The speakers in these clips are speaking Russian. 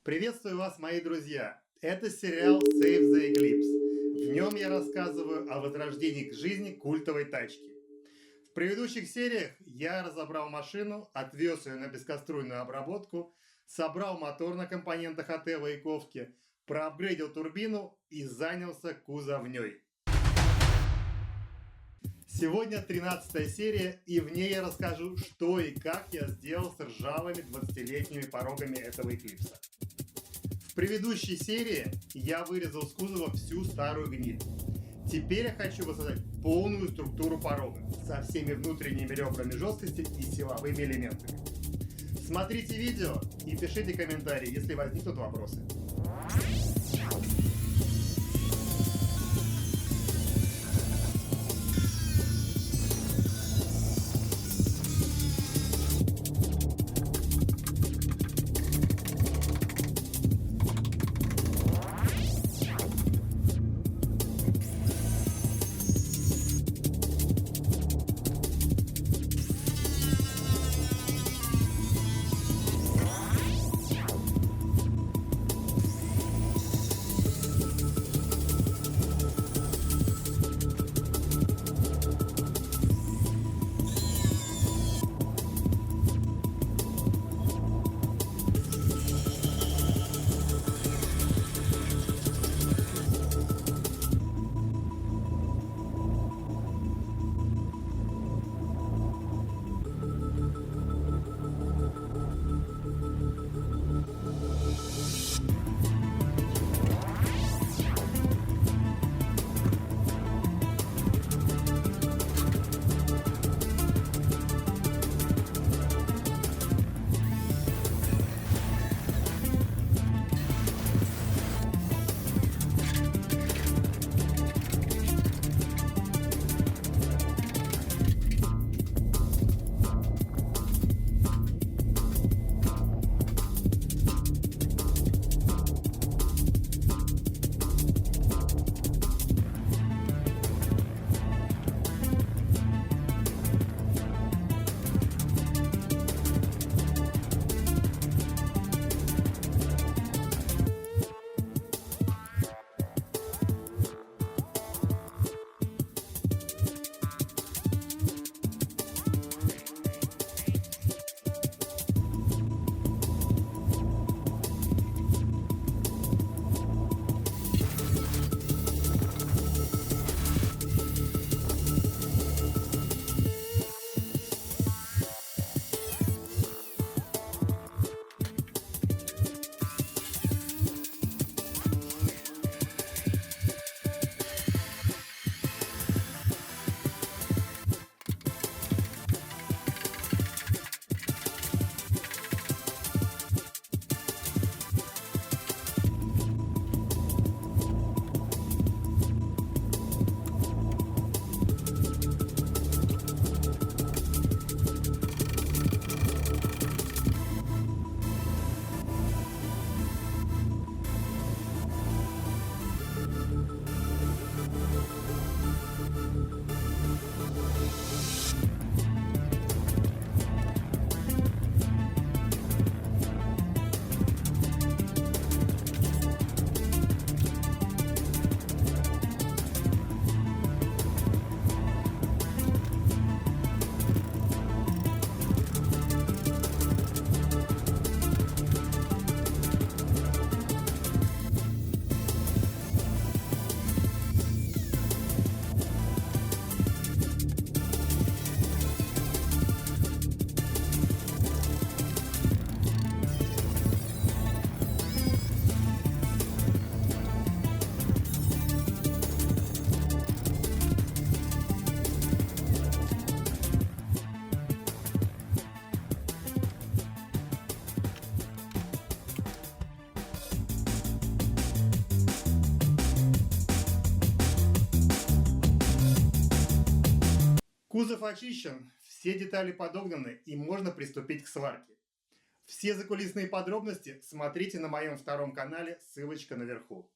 Приветствую вас, мои друзья! Это сериал Save the Eclipse. В нем я рассказываю о возрождении к жизни культовой тачки. В предыдущих сериях я разобрал машину, отвез ее на бескоструйную обработку, собрал мотор на компонентах от Эва и Ковки, проапгрейдил турбину и занялся кузовней. Сегодня 13 серия, и в ней я расскажу, что и как я сделал с ржавыми 20-летними порогами этого Эклипса. В предыдущей серии я вырезал с кузова всю старую гниль. Теперь я хочу воссоздать полную структуру порога со всеми внутренними ребрами жесткости и силовыми элементами. Смотрите видео и пишите комментарии, если возникнут вопросы. Кузов очищен, все детали подогнаны и можно приступить к сварке. Все закулисные подробности смотрите на моем втором канале, ссылочка наверху.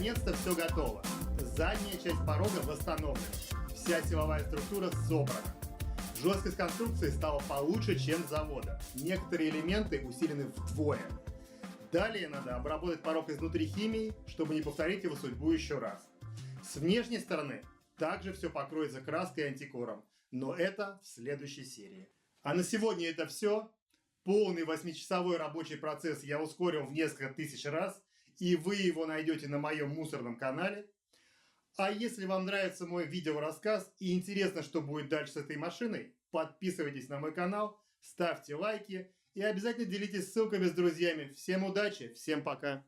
Наконец-то все готово. Задняя часть порога восстановлена. Вся силовая структура собрана. Жесткость конструкции стала получше, чем с завода. Некоторые элементы усилены вдвое. Далее надо обработать порог изнутри химией, чтобы не повторить его судьбу еще раз. С внешней стороны также все покроется краской и антикором, но это в следующей серии. А на сегодня это все. Полный 8-часовой рабочий процесс я ускорил в несколько тысяч раз, и вы его найдете на моем мусорном канале. А если вам нравится мой видеорассказ и интересно, что будет дальше с этой машиной, подписывайтесь на мой канал, ставьте лайки и обязательно делитесь ссылками с друзьями. Всем удачи, всем пока!